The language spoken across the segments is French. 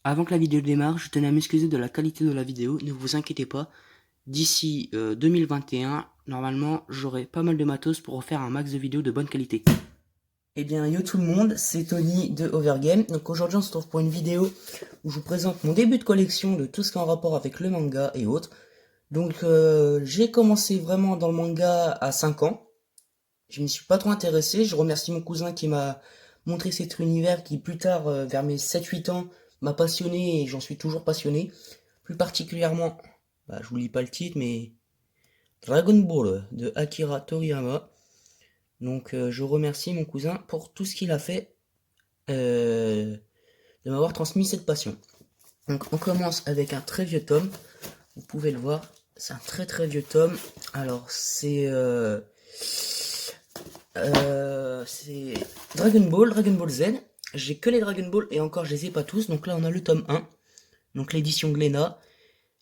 Avant que la vidéo démarre, je tenais à m'excuser de la qualité de la vidéo, ne vous inquiétez pas. D'ici 2021, normalement, j'aurai pas mal de matos pour refaire un max de vidéos de bonne qualité. Eh bien, yo tout le monde, c'est Tony de Overgame. Donc aujourd'hui, on se retrouve pour une vidéo où je vous présente mon début de collection de tout ce qui est en rapport avec le manga et autres. Donc, j'ai commencé vraiment dans le manga à 5 ans. Je m'y suis pas trop intéressé. Je remercie mon cousin qui m'a montré cet univers qui, plus tard, vers mes 7-8 ans, m'a passionné et j'en suis toujours passionné. Plus particulièrement, je vous lis pas le titre, mais Dragon Ball de Akira Toriyama. Donc, je remercie mon cousin pour tout ce qu'il a fait de m'avoir transmis cette passion. Donc, on commence avec un très vieux tome. Vous pouvez le voir, c'est un très très vieux tome. Alors, c'est Dragon Ball Z. J'ai que les Dragon Ball et encore je les ai pas tous. Donc là on a le tome 1. Donc l'édition Glénat,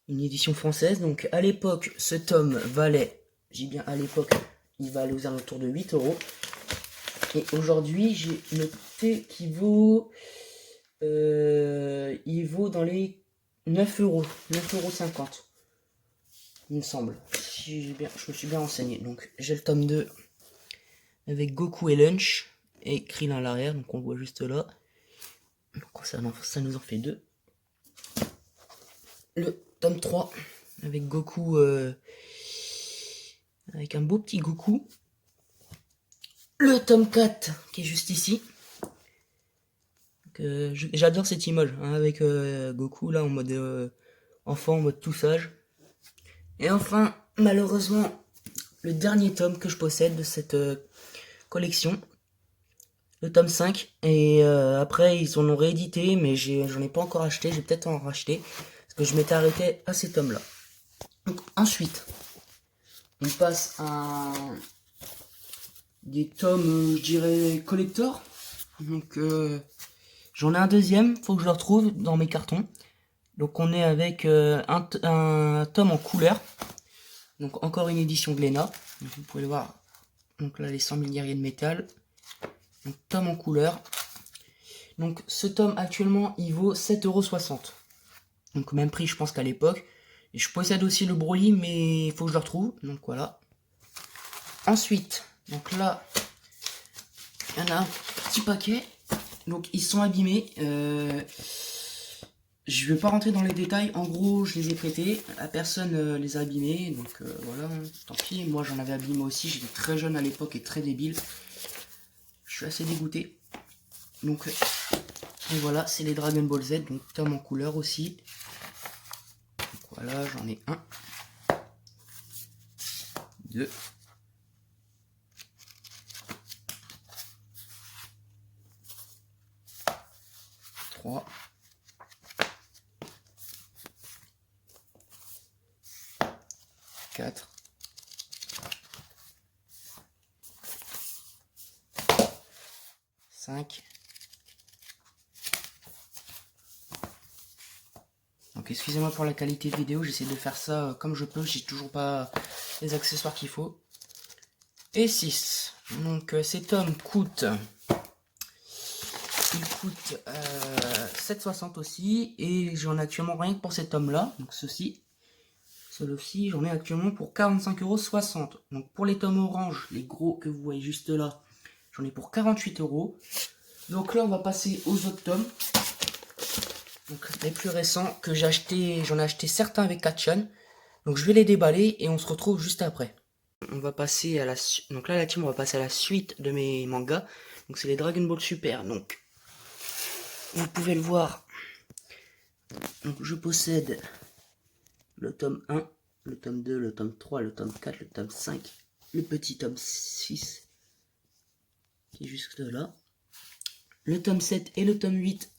une édition française. Donc à l'époque ce tome valait, j'ai bien à l'époque, il valait aux alentours de 8 euros. Et aujourd'hui j'ai noté qu'il vaut, il vaut dans les 9 euros, 9,50 €, il me semble. Si je me suis bien renseigné. Donc j'ai le tome 2 avec Goku et Lunch et Krillin à l'arrière, donc on le voit juste là. Donc ça nous en fait deux. Le tome 3 avec Goku, avec un beau petit Goku. Le tome 4 qui est juste ici. J'adore cette image hein, avec Goku là en mode enfant, en mode tout sage. Et enfin, malheureusement, le dernier tome que je possède de cette collection, le tome 5. Et après, ils en ont réédité, mais j'en ai pas encore acheté. Je vais peut-être en racheter. Parce que je m'étais arrêté à ces tomes-là. Donc, ensuite, on passe à des tomes, je dirais, collector. Donc, j'en ai un deuxième. Faut que je le retrouve dans mes cartons. Donc, on est avec un tome en couleur. Donc, encore une édition Glénat. Donc, vous pouvez le voir. Donc, là, les 100 000 guerriers de métal. Donc, tome en couleur. Donc ce tome actuellement il vaut 7,60 €. Donc même prix je pense qu'à l'époque. Et je possède aussi le Broly mais il faut que je le retrouve. Donc voilà. Ensuite, donc là, il y en a un petit paquet. Donc ils sont abîmés. Je vais pas rentrer dans les détails. En gros, je les ai prêtés. La personne les a abîmés. Donc voilà, tant pis. Moi j'en avais abîmé aussi. J'étais très jeune à l'époque et très débile. Je suis assez dégoûté. Donc et voilà, c'est les Dragon Ball Z, donc tome en couleur aussi. Donc voilà, j'en ai un, deux, trois, quatre, cinq. Donc excusez-moi pour la qualité de vidéo, j'essaie de faire ça comme je peux, j'ai toujours pas les accessoires qu'il faut. Et 6. Donc cet tomes coûte... Il coûte 7,60 € aussi. Et j'en ai actuellement rien que pour cet tome là. Donc ceci. Celui-ci, j'en ai actuellement pour 45,60 €. Donc pour les tomes orange, les gros que vous voyez juste là, j'en ai pour 48 €. Donc là, on va passer aux autres tomes. Donc les plus récents que j'ai acheté, j'en ai acheté certains avec Kachan. Donc je vais les déballer et on se retrouve juste après. On va passer à la donc là la team on va passer à la suite de mes mangas. Donc c'est les Dragon Ball Super. Donc vous pouvez le voir. Donc je possède le tome 1, le tome 2, le tome 3, le tome 4, le tome 5, le petit tome 6 qui est juste là. Le tome 7 et le tome 8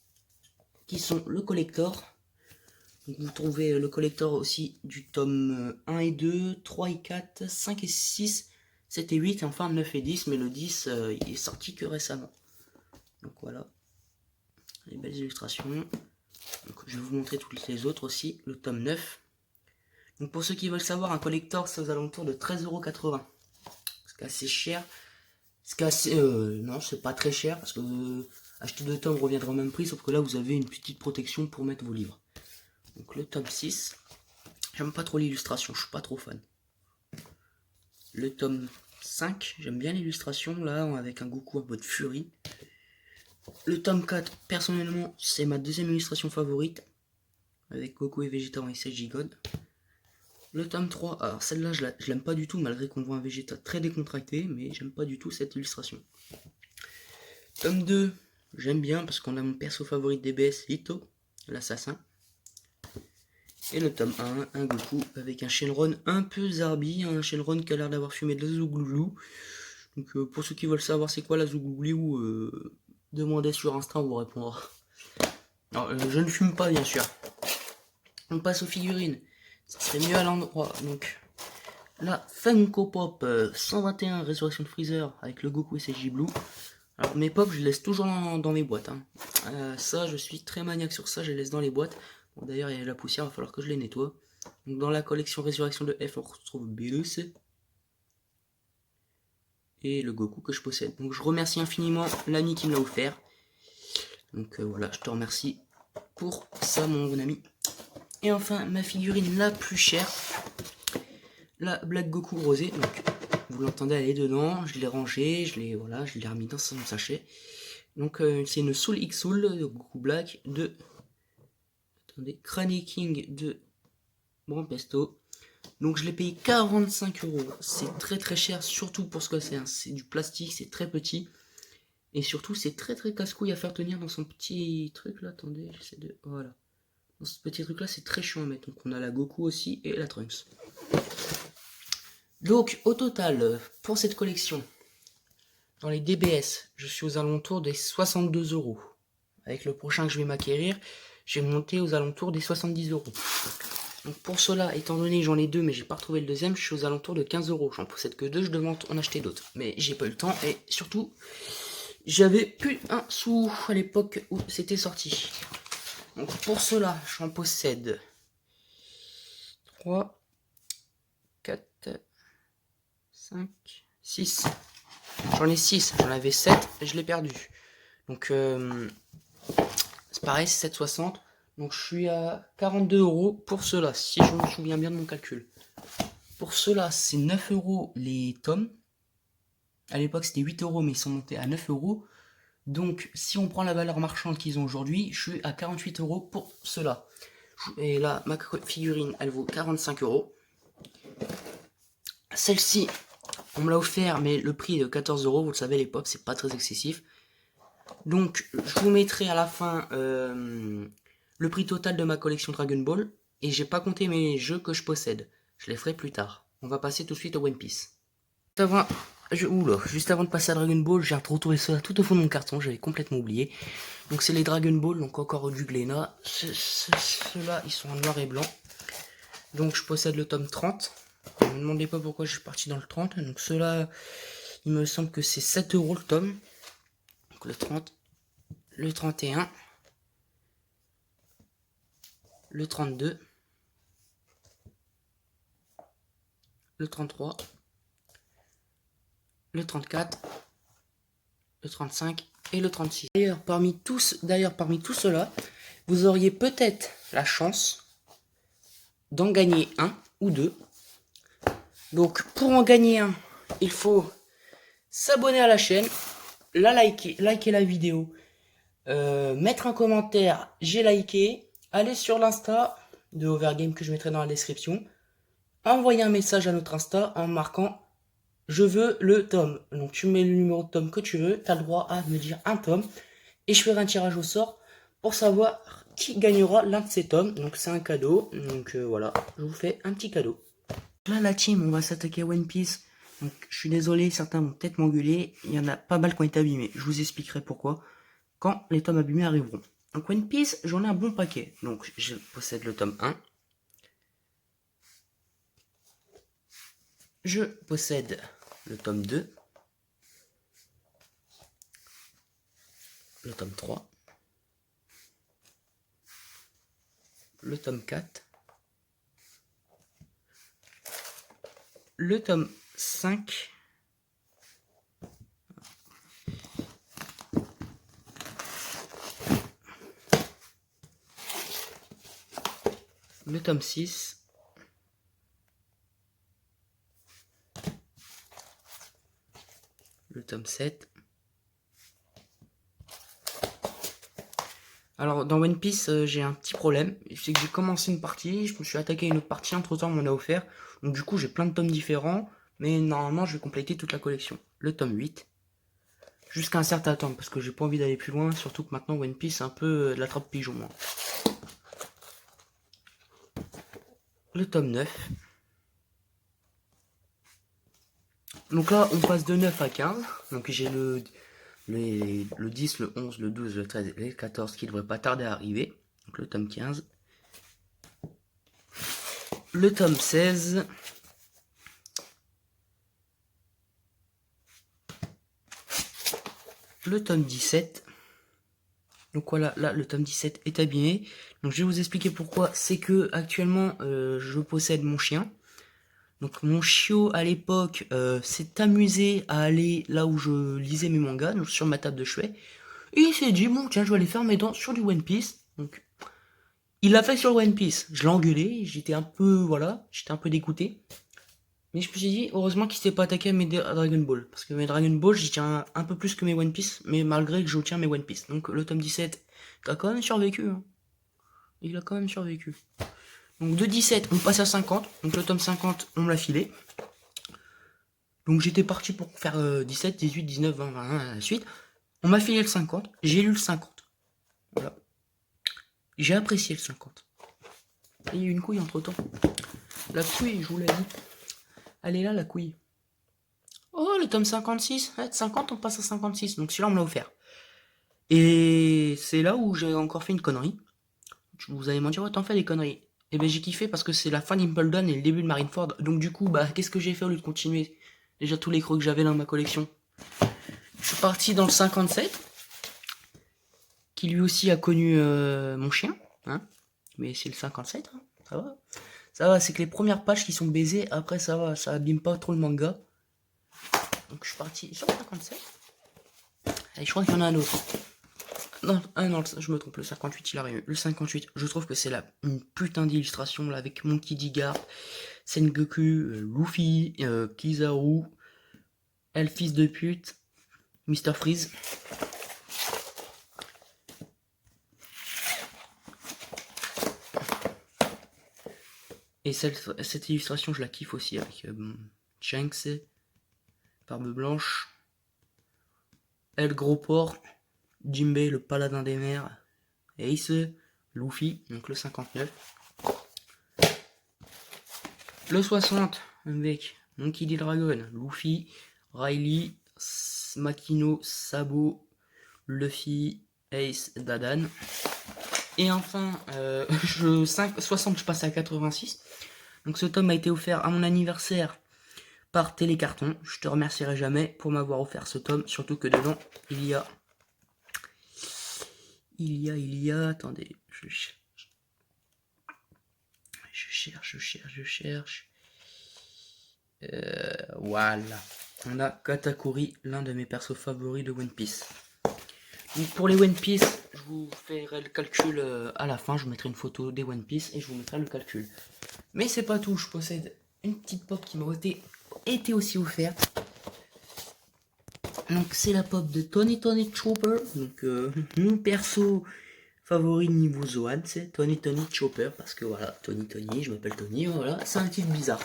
qui sont le collector. Donc vous trouvez le collector aussi du tome 1 et 2, 3 et 4, 5 et 6, 7 et 8, et enfin 9 et 10, mais le 10 il est sorti que récemment. Donc voilà, les belles illustrations. Donc, je vais vous montrer toutes les autres aussi, le tome 9. Donc pour ceux qui veulent savoir, un collector c'est aux alentours de 13,80 €. C'est assez cher. C'est assez... non, c'est pas très cher parce que Acheter 2 tomes reviendra au même prix, sauf que là vous avez une petite protection pour mettre vos livres. Donc le tome 6, j'aime pas trop l'illustration, je suis pas trop fan. Le tome 5, j'aime bien l'illustration là, avec un Goku en mode furie. Le tome 4, personnellement, c'est ma deuxième illustration favorite, avec Goku et Vegeta en SSJ God. Le tome 3, alors celle-là je l'aime pas du tout, malgré qu'on voit un Vegeta très décontracté, mais j'aime pas du tout cette illustration. Tome 2, j'aime bien parce qu'on a mon perso favori de DBS, Lito, l'assassin. Et le tome 1, un Goku avec un Shenron un peu zarbi, un Shenron qui a l'air d'avoir fumé de la Zouglou. Donc pour ceux qui veulent savoir c'est quoi la Zouglou, demandez sur Insta, on vous répondra. Alors, je ne fume pas bien sûr. On passe aux figurines. Ça serait mieux à l'endroit. Donc la Funko Pop 121 Résurrection de Freezer avec le Goku SSJ Blue. Alors mes pop je les laisse toujours dans mes boîtes. Ça je suis très maniaque sur ça, je les laisse dans les boîtes. Bon, d'ailleurs il y a la poussière, il va falloir que je les nettoie. Donc dans la collection Résurrection de F on retrouve Beerus et le Goku que je possède. Donc je remercie infiniment l'ami qui me l'a offert. Donc voilà, je te remercie pour ça mon bon ami. Et enfin ma figurine la plus chère, la Black Goku rosé. Donc vous l'entendez, elle est dedans, je l'ai rangée, je l'ai remis dans son sachet. Donc c'est une Soul X Soul de Goku Black de Crane King de Bon Pesto. Donc je l'ai payé 45 €. C'est très très cher, surtout pour ce que c'est. C'est du plastique, c'est très petit. Et surtout c'est très très casse-couille à faire tenir dans son petit truc là. Attendez, j'essaie de... Voilà. Dans ce petit truc là, c'est très chiant à mettre. Donc on a la Goku aussi et la Trunks. Donc au total, pour cette collection, dans les DBS, je suis aux alentours des 62 €. Avec le prochain que je vais m'acquérir, je vais monter aux alentours des 70 €. Donc pour cela, étant donné que j'en ai deux mais j'ai pas retrouvé le deuxième, je suis aux alentours de 15 €. J'en possède que deux, je devais en acheter d'autres. Mais j'ai pas eu le temps et surtout, j'avais plus un sou à l'époque où c'était sorti. Donc pour cela, j'en possède 3, 4, 5, 6. J'en ai 6, j'en avais 7 et je l'ai perdu. Donc c'est pareil, c'est 7,60. Donc je suis à 42 € pour cela, si je me souviens bien de mon calcul. Pour cela, c'est 9 € les tomes. À l'époque, c'était 8 € mais ils sont montés à 9 €. Donc si on prend la valeur marchande qu'ils ont aujourd'hui, je suis à 48 € pour cela. Et là, ma figurine, elle vaut 45 €. Celle-ci, on me l'a offert, mais le prix est de 14 €. Vous le savez, les pop, c'est pas très excessif. Donc, je vous mettrai à la fin le prix total de ma collection Dragon Ball. Et j'ai pas compté mes jeux que je possède. Je les ferai plus tard. On va passer tout de suite au One Piece. Juste avant de passer à Dragon Ball, j'ai retrouvé ça tout au fond de mon carton. J'avais complètement oublié. Donc, c'est les Dragon Ball, donc encore du Glénat. Ceux-là, ils sont en noir et blanc. Donc, je possède le tome 30. Ne me demandez pas pourquoi je suis parti dans le 30. Donc, ceux-là, il me semble que c'est 7 € le tome. Donc, le 30, le 31. Le 32, le 33, le 34, le 35 et le 36. D'ailleurs, parmi tout cela, vous auriez peut-être la chance d'en gagner un ou deux. Donc, pour en gagner un, il faut s'abonner à la chaîne, liker la vidéo, mettre un commentaire, j'ai liké, aller sur l'Insta de Overgame que je mettrai dans la description, envoyer un message à notre Insta en marquant je veux le tome. Donc tu mets le numéro de tome que tu veux, tu as le droit à me dire un tome et je ferai un tirage au sort pour savoir qui gagnera l'un de ces tomes. Donc c'est un cadeau. Donc voilà, je vous fais un petit cadeau. Là la team, on va s'attaquer à One Piece. Donc je suis désolé, certains vont peut-être m'engueuler. Il y en a pas mal qui ont été abîmés. Je vous expliquerai pourquoi quand les tomes abîmés arriveront. Donc One Piece, j'en ai un bon paquet. Donc je possède le tome 1. Je possède le tome 2. Le tome 3. Le tome 4. Le tome 5. le tome 6, le tome 7. Alors dans One Piece, j'ai un petit problème, c'est que j'ai commencé une partie, je me suis attaqué à une autre partie, entre temps on m'en a offert, donc du coup j'ai plein de tomes différents, mais normalement je vais compléter toute la collection. Le tome 8, jusqu'à un certain temps, parce que j'ai pas envie d'aller plus loin, surtout que maintenant One Piece c'est un peu de la trappe pigeon. Moi. Le tome 9. Donc là on passe de 9 à 15, donc j'ai le 10, le 11, le 12, le 13 et le 14 qui devrait pas tarder à arriver. Donc le tome 15. Le tome 16. Le tome 17. Donc voilà, là le tome 17 est abîmé. Donc je vais vous expliquer pourquoi. C'est que actuellement je possède mon chien. Donc mon chiot à l'époque s'est amusé à aller là où je lisais mes mangas, donc sur ma table de chevet. Et il s'est dit bon tiens je vais aller faire mes dents sur du One Piece. Donc il l'a fait sur One Piece. Je l'ai engueulé, j'étais un peu dégoûté. Mais je me suis dit, heureusement qu'il s'est pas attaqué à mes Dragon Ball. Parce que mes Dragon Ball, j'y tiens un peu plus que mes One Piece, mais malgré que je tiens mes One Piece. Donc le tome 17, il a quand même survécu. Hein. Il a quand même survécu. Donc de 17, on passe à 50. Donc le tome 50, on me l'a filé. Donc j'étais parti pour faire 17, 18, 19, 20, 21, à la suite. On m'a filé le 50, j'ai lu le 50. Voilà. J'ai apprécié le 50. Et il y a eu une couille entre temps. La couille, je vous l'ai dit. Elle est là, la couille. Oh, le tome 56. Ouais, de 50, on passe à 56. Donc celui-là, on me l'a offert. Et c'est là où j'ai encore fait une connerie. Vous allez m'en dire, ouais, t'en fais des conneries. Et ben j'ai kiffé parce que c'est la fin d'Impledon et le début de Marineford. Donc du coup, bah, qu'est-ce que j'ai fait au lieu de continuer déjà tous les creux que j'avais dans ma collection? Je suis parti dans le 57, qui lui aussi a connu mon chien. Hein, mais c'est le 57, hein, ça va. Ça va, c'est que les premières pages qui sont baisées, après ça va, ça abîme pas trop le manga. Donc je suis parti sur le 57. Et je crois qu'il y en a un autre. Non, ah non, je me trompe, le 58 il arrive. Le 58, je trouve que c'est une putain d'illustration là avec Monkey D. Garp, Sengoku, Luffy, Kizaru, El fils de pute, Mr. Freeze. Et cette illustration, je la kiffe aussi avec Shanks, Barbe Blanche, El Gros Porc, Jinbei, le paladin des mers, Ace, Luffy, donc le 59. Le 60, avec Monkey D. Dragon, Luffy, Riley, Makino, Sabo, Luffy, Ace, Dadan. Et enfin, 60, je passe à 86. Donc ce tome a été offert à mon anniversaire par Télécarton. Je te remercierai jamais pour m'avoir offert ce tome, surtout que dedans, il y a, attendez, je cherche. Voilà. On a Katakuri, l'un de mes persos favoris de One Piece. Donc pour les One Piece, je vous ferai le calcul à la fin. Je vous mettrai une photo des One Piece et je vous mettrai le calcul. Mais c'est pas tout. Je possède une petite pop qui m'a été aussi offerte. Donc c'est la pop de Tony Chopper. Donc mon perso favori niveau Zoan, c'est Tony Chopper. Parce que voilà, Tony, je m'appelle Tony. Voilà, c'est un titre bizarre.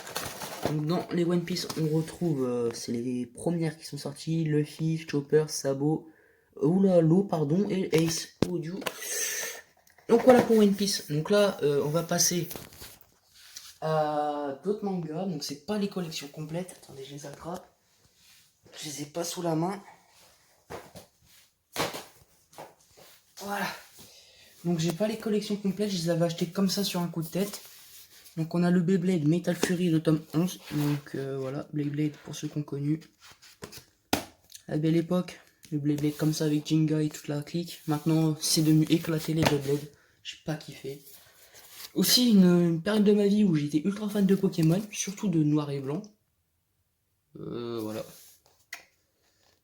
Donc dans les One Piece, on retrouve, c'est les premières qui sont sorties, Luffy, Chopper, Sabo, L'eau, pardon, et Ace Audio. Donc voilà pour One Piece. Donc là, on va passer à d'autres mangas. Donc c'est pas les collections complètes. Attendez, je les attrape. Je les ai pas sous la main. Voilà. Donc j'ai pas les collections complètes. Je les avais achetées comme ça sur un coup de tête. Donc on a le Beyblade Metal Fury, le tome 11. Donc voilà, Beyblade pour ceux qui ont connu. La belle époque. Le Beyblade comme ça avec Jinga et toute la clique. Maintenant, c'est devenu éclater les Beyblade. J'ai pas kiffé. Aussi, une période de ma vie où j'étais ultra fan de Pokémon, surtout de noir et blanc. Voilà.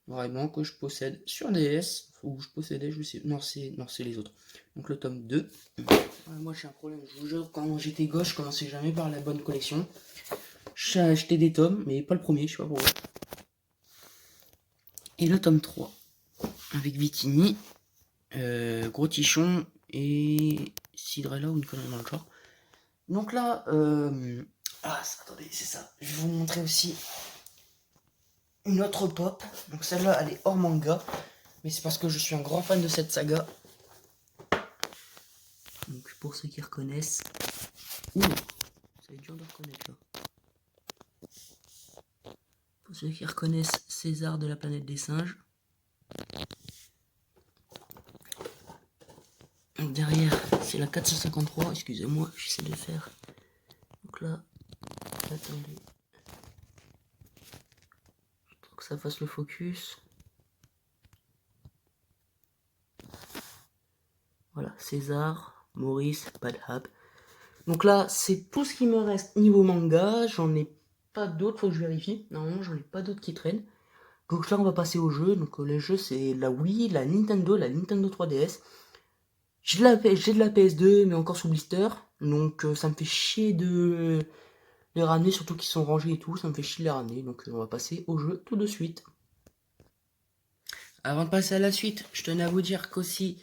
vraiment que je possède sur DS, ou je possédais, je sais, non c'est les autres. Donc le tome 2. Moi j'ai un problème, je vous jure, quand j'étais gauche, je commençais jamais par la bonne collection. J'ai acheté des tomes, mais pas le premier, je sais pas pourquoi. Et le tome 3, avec Vitini, Gros Tichon et Cidrella ou une connerie dans le genre. Donc là, attendez, c'est ça. Je vais vous montrer aussi une autre pop. Donc celle-là, elle est hors manga, mais c'est parce que je suis un grand fan de cette saga. Donc pour ceux qui reconnaissent, ouh, ça va être dur de reconnaître là. Pour ceux qui reconnaissent César de la planète des singes. Donc derrière, c'est la 453. Excusez-moi, j'essaie de faire. Donc là, attendez. Faut que ça fasse le focus. Voilà, César, Maurice, Badhab. Donc là, c'est tout ce qui me reste niveau manga. J'en ai pas d'autres, faut que je vérifie. Normalement, j'en ai pas d'autres qui traînent. Donc là, on va passer aux jeux. Donc les jeux, c'est la Wii, la Nintendo 3DS. J'ai de la PS2, mais encore sous blister. Donc ça me fait chier de les ramener, surtout qu'ils sont rangés et tout. Ça me fait chier de les ramener. Donc on va passer au jeu tout de suite. Avant de passer à la suite, je tenais à vous dire qu'aussi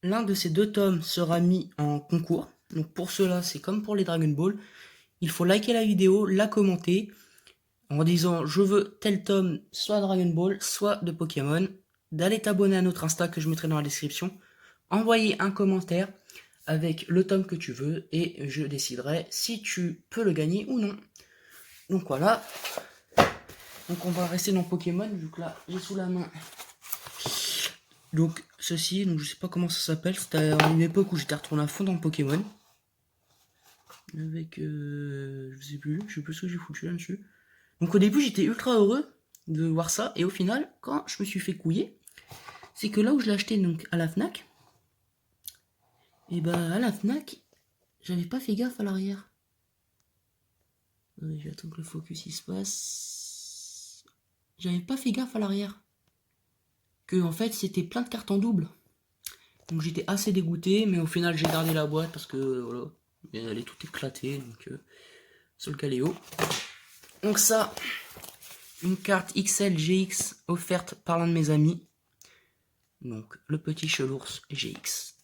l'un de ces deux tomes sera mis en concours. Donc pour cela, c'est comme pour les Dragon Ball. Il faut liker la vidéo, la commenter en disant je veux tel tome, soit Dragon Ball, soit de Pokémon. D'aller t'abonner à notre Insta que je mettrai dans la description. Envoyer un commentaire avec le tome que tu veux et je déciderai si tu peux le gagner ou non. Donc voilà. Donc on va rester dans Pokémon vu que là j'ai sous la main. Donc ceci, donc je sais pas comment ça s'appelle, c'était à une époque où j'étais retourné à fond dans Pokémon. Avec je sais plus ce que j'ai foutu là-dessus. Donc au début j'étais ultra heureux de voir ça et au final quand je me suis fait couiller, c'est que là où je l'ai acheté donc à la Fnac, et bah à la Fnac, j'avais pas fait gaffe à l'arrière. J'attends que le focus il se passe. J'avais pas fait gaffe à l'arrière. Que en fait c'était plein de cartes en double. Donc j'étais assez dégoûté, mais au final j'ai gardé la boîte parce que voilà, elle est toute éclatée, donc sur le caléo. Donc ça, une carte XL GX offerte par l'un de mes amis. Donc le petit chelours GX.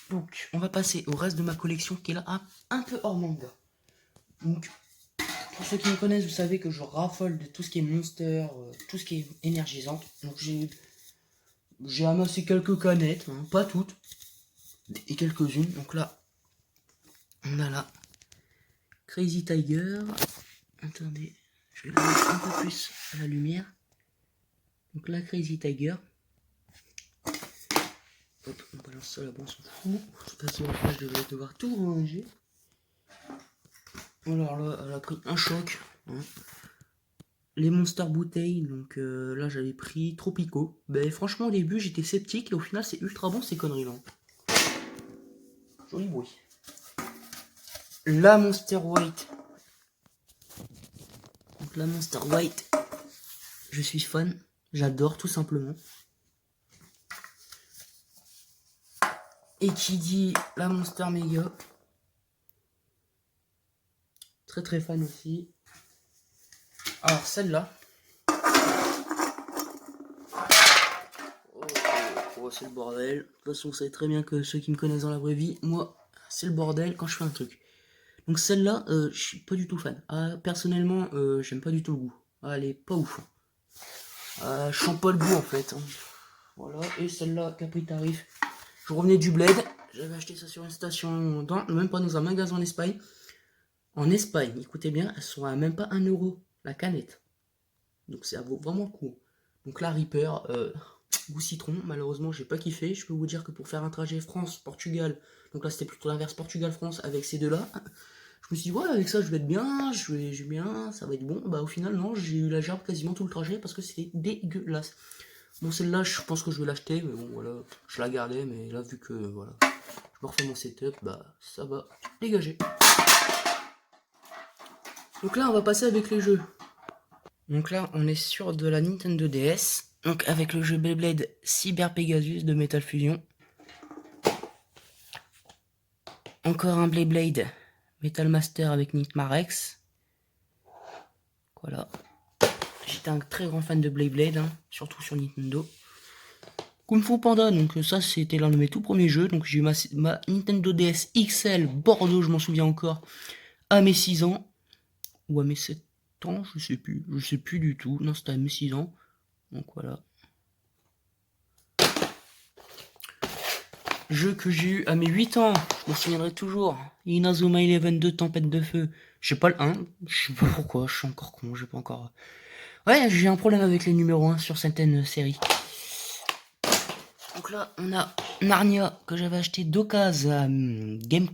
Donc on va passer au reste de ma collection qui est là un peu hors manga. Donc pour ceux qui me connaissent, vous savez que je raffole de tout ce qui est monster, tout ce qui est énergisant. Donc j'ai amassé quelques canettes, hein, pas toutes, et quelques-unes. Donc là, on a là Crazy Tiger. Attendez, je vais la mettre un peu plus à la lumière. Donc là, Crazy Tiger. Hop, on balance ça là-bas, on s'en fout. De toute façon, après, je devrais devoir tout ranger. Alors là, elle a pris un choc. Hein. Les Monster bouteilles, donc là j'avais pris Tropico. Ben franchement au début j'étais sceptique et au final c'est ultra bon ces conneries là. Joli bruit. La Monster White. Donc la Monster White, je suis fan, j'adore tout simplement. Et qui dit la Monster Mega. Très très fan aussi. Alors celle-là. Oh, c'est le bordel. De toute façon, vous savez très bien que ceux qui me connaissent dans la vraie vie, moi, c'est le bordel quand je fais un truc. Donc celle-là, je suis pas du tout fan. Personnellement, j'aime pas du tout le goût. Elle est pas ouf. Je sens pas le goût en fait. Hein. Voilà, et celle-là, Capri Tarif. Je revenais du bled. J'avais acheté ça sur une station, même pas dans un magasin en Espagne. En Espagne, écoutez bien, elles sont à même pas 1 euro la canette. Donc ça vaut vraiment le coup. Donc la Reaper, goût citron, malheureusement j'ai pas kiffé. Je peux vous dire que pour faire un trajet France-Portugal, donc là c'était plutôt l'inverse Portugal-France avec ces deux-là, je me suis dit ouais avec ça je vais être bien, je vais bien, ça va être bon. Bah au final non, j'ai eu la gerbe quasiment tout le trajet parce que c'était dégueulasse. Bon celle-là je pense que je vais l'acheter, mais bon voilà, je la gardais, mais là vu que voilà, je me refais mon setup, bah ça va dégager. Donc là on va passer avec les jeux. Donc là, on est sur de la Nintendo DS. Donc avec le jeu Beyblade Cyber Pegasus de Metal Fusion. Encore un Beyblade Metal Master avec Nick Marex. Voilà. J'étais un très grand fan de Beyblade, hein, surtout sur Nintendo. Kung Fu Panda, donc ça c'était l'un de mes tout premiers jeux. Donc j'ai eu ma Nintendo DS XL Bordeaux, je m'en souviens encore, à mes 6 ans. Ou à mes 7 ans, je sais plus. Je sais plus du tout. Non, c'était à mes 6 ans. Donc voilà. Jeu que j'ai eu à mes 8 ans, je m'en souviendrai toujours. Inazuma Eleven 2 Tempête de Feu. Je sais pas le 1, je sais pas pourquoi, je suis encore con, j'ai pas encore... Ouais, j'ai un problème avec les numéros 1 sur certaines séries. Donc là, on a Narnia, que j'avais acheté d'occasion à Game...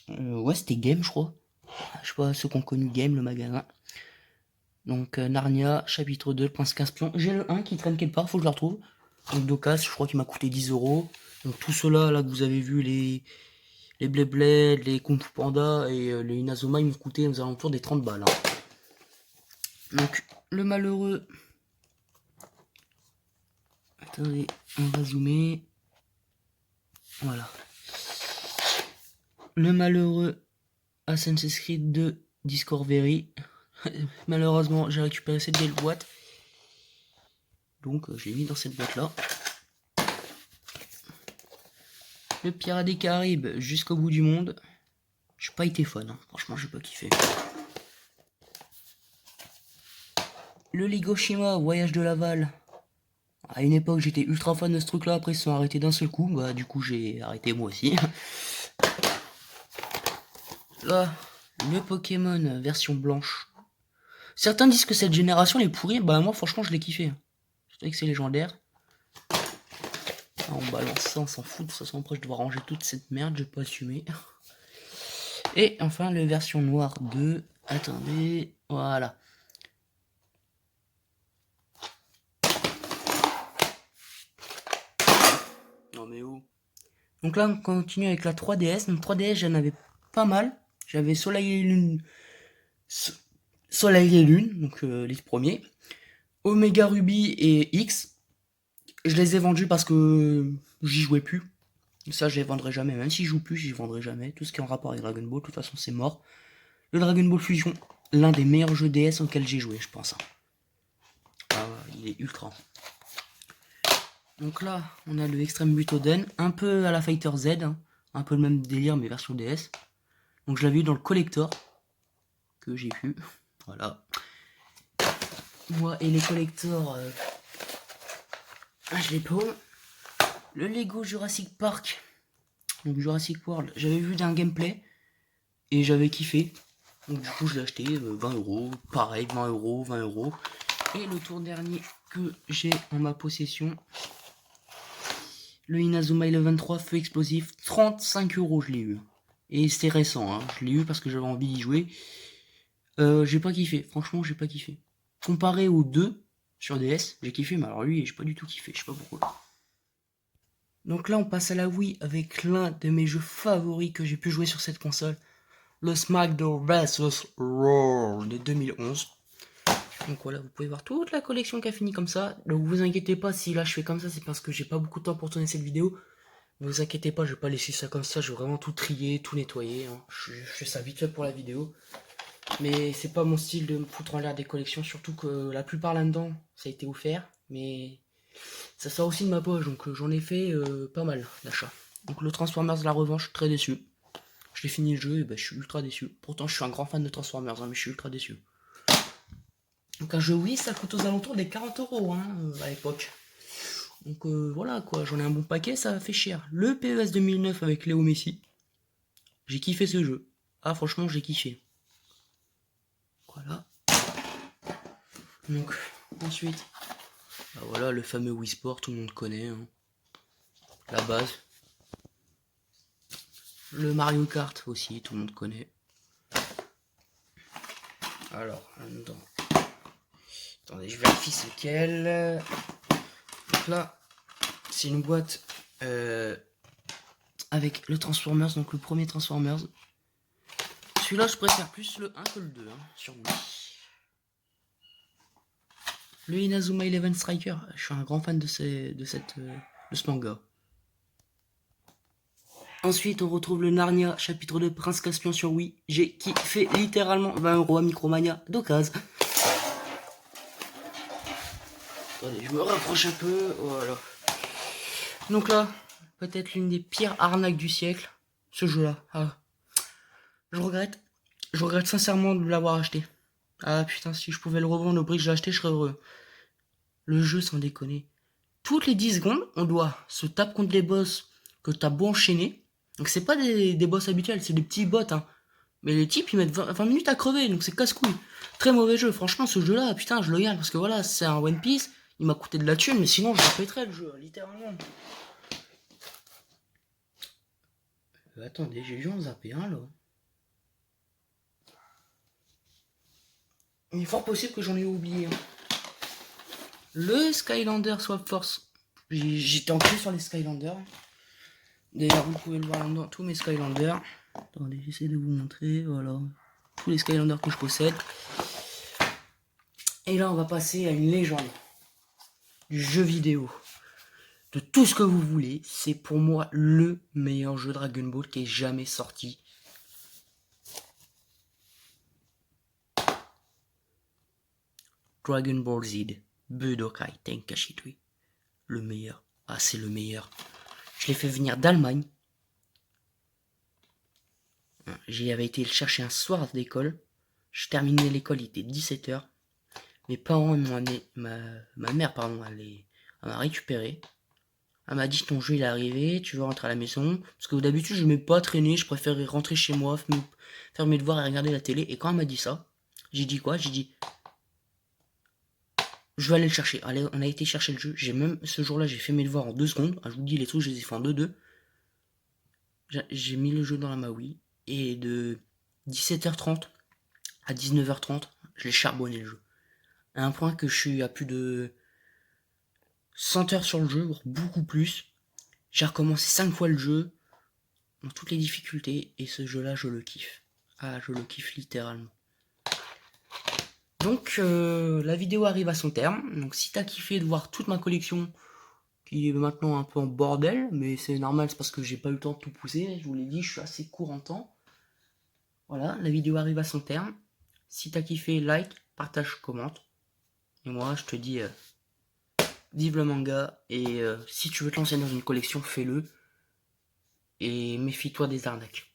ouais, c'était Game, je crois. Je sais pas, ceux qui ont connu Game, le magasin. Donc Narnia, chapitre 2, le Prince Caspian. J'ai le 1 qui traîne quelque part, faut que je le retrouve. Donc d'occasion, je crois qu'il m'a coûté 10 euros. Donc tout cela là que vous avez vu, les Beyblade, les Kung Fu Panda et les Inazuma, ils m'ont coûté aux alentours des 30 balles. Hein. Donc le malheureux... Attendez, on va zoomer. Voilà. Le malheureux Assassin's Creed 2 Discovery. Malheureusement, j'ai récupéré cette belle boîte. Donc je l'ai mis dans cette boîte là. Le Pirate des Caraïbes jusqu'au bout du monde. J'ai pas été fan, hein. Franchement j'ai pas kiffé. Le Lego Shima, Voyage de Laval. À une époque j'étais ultra fan de ce truc là, après ils se sont arrêtés d'un seul coup, bah du coup j'ai arrêté moi aussi. Là, le Pokémon version blanche. Certains disent que cette génération est pourrie, bah moi franchement je l'ai kiffé. Je sais que c'est légendaire. On balance ça, on s'en fout, de toute façon après je dois ranger toute cette merde, je vais pas assumer. Et enfin le version noire 2, attendez, voilà. Non mais où? Donc là on continue avec la 3DS, donc 3DS j'en avais pas mal. J'avais Soleil et Lune, Soleil et Lune, donc les premiers. Omega Ruby et X. Je les ai vendus parce que j'y jouais plus. Ça, je les vendrai jamais. Même si je joue plus, j'y vendrai jamais. Tout ce qui est en rapport avec Dragon Ball, de toute façon, c'est mort. Le Dragon Ball Fusion, l'un des meilleurs jeux DS auxquels j'ai joué, je pense. Ah, il est ultra. Donc là, on a le Extreme Butoden, un peu à la Fighter Z, hein. Un peu le même délire, mais version DS. Donc je l'avais eu dans le collector, que j'ai pu. Voilà. Moi et les collectors, je les paume. Le Lego Jurassic Park, donc Jurassic World, j'avais vu d'un gameplay et j'avais kiffé. Donc du coup je l'ai acheté 20 euros, pareil 20 euros, 20 euros. Et le tour dernier que j'ai en ma possession, le Inazuma Eleven 3 Feu Explosif, 35 euros je l'ai eu. Et c'est récent, hein. Je l'ai eu parce que j'avais envie d'y jouer. J'ai pas kiffé, franchement j'ai pas kiffé. Comparé aux deux sur DS, j'ai kiffé, mais alors lui j'ai pas du tout kiffé, je sais pas pourquoi. Donc là on passe à la Wii avec l'un de mes jeux favoris que j'ai pu jouer sur cette console, le SmackDown vs Raw de 2011. Donc voilà, vous pouvez voir toute la collection qui a fini comme ça. Donc vous inquiétez pas si là je fais comme ça, c'est parce que j'ai pas beaucoup de temps pour tourner cette vidéo. Ne vous inquiétez pas, je vais pas laisser ça comme ça, je vais vraiment tout trier, tout nettoyer. Hein. Je fais ça vite fait pour la vidéo. Mais c'est pas mon style de me foutre en l'air des collections, surtout que la plupart là-dedans, ça a été offert. Mais ça sort aussi de ma poche, donc j'en ai fait pas mal d'achats. Donc le Transformers la revanche, très déçu. Je l'ai fini le jeu et ben, je suis ultra déçu. Pourtant je suis un grand fan de Transformers, hein, mais je suis ultra déçu. Donc un jeu Wii ça coûte aux alentours des 40 euros hein, à l'époque. Donc voilà quoi, j'en ai un bon paquet, ça fait cher. Le PES 2009 avec Léo Messi. J'ai kiffé ce jeu. Ah franchement j'ai kiffé. Voilà. Donc ensuite, bah voilà le fameux Wii Sport, tout le monde connaît. Hein. La base. Le Mario Kart aussi, tout le monde connaît. Alors, là-dedans. Attendez, je vérifie c'est lequel. Donc là, c'est une boîte avec le Transformers, donc le premier Transformers. Celui-là, je préfère plus le 1 que le 2, hein, sur Wii. Le Inazuma Eleven Striker, je suis un grand fan de ce manga. Ensuite, on retrouve le Narnia, chapitre 2, Prince Caspian sur Wii. J'ai kiffé littéralement 20 € à Micromania d'occasion. Attendez, je me rapproche un peu, voilà. Donc là, peut-être l'une des pires arnaques du siècle, ce jeu-là. Ah. Je regrette sincèrement de l'avoir acheté. Ah putain, si je pouvais le revendre au prix que j'ai acheté, je serais heureux. Le jeu, sans déconner. Toutes les 10 secondes, on doit se taper contre les boss que t'as beau enchaîner. Donc c'est pas des boss habituels, c'est des petits bots, hein. Mais les types, ils mettent 20 minutes à crever, donc c'est casse-couille. Très mauvais jeu, franchement, ce jeu-là, putain, je le garde, parce que voilà, c'est un One Piece, il m'a coûté de la thune, mais sinon, je répéterais le jeu, littéralement. Attendez, j'ai dû en zapper un, là. Il est fort possible que j'en ai oublié. Hein. Le Skylander Swap Force. J'étais enculé sur les Skylanders. D'ailleurs, vous pouvez le voir dans tous mes Skylanders. Attendez, j'essaie de vous montrer. Voilà. Tous les Skylanders que je possède. Et là, on va passer à une légende du jeu vidéo. De tout ce que vous voulez. C'est pour moi le meilleur jeu Dragon Ball qui ait jamais sorti. Dragon Ball Z. Budokai Tenkaichi 3. Le meilleur. Ah, c'est le meilleur. Je l'ai fait venir d'Allemagne. J'y avais été le chercher un soir d'école. Je terminais l'école, il était 17 h. Mes parents m'ont amené, ma mère, pardon, elle m'a récupéré. Elle m'a dit ton jeu il est arrivé, tu veux rentrer à la maison. Parce que d'habitude je n'aimais pas traîner, je préférais rentrer chez moi, faire mes devoirs et regarder la télé. Et quand elle m'a dit ça, j'ai dit quoi? J'ai dit je vais aller le chercher. Allez, on a été chercher le jeu. Ce jour-là, j'ai fait mes devoirs en 2 secondes. Je vous dis les trucs, je les ai fait en 2-2. J'ai mis le jeu dans la Maui. Et de 17h30 à 19h30, je l'ai charbonné le jeu. À un point que je suis à plus de 100 heures sur le jeu, voire beaucoup plus. J'ai recommencé 5 fois le jeu, dans toutes les difficultés, et ce jeu-là, je le kiffe. Ah, je le kiffe littéralement. Donc, la vidéo arrive à son terme. Donc, si t'as kiffé de voir toute ma collection, qui est maintenant un peu en bordel, mais c'est normal, c'est parce que j'ai pas eu le temps de tout pousser. Je vous l'ai dit, je suis assez court en temps. Voilà, la vidéo arrive à son terme. Si t'as kiffé, like, partage, commente. Et moi, je te dis, vive le manga. Et si tu veux te lancer dans une collection, fais-le. Et méfie-toi des arnaques.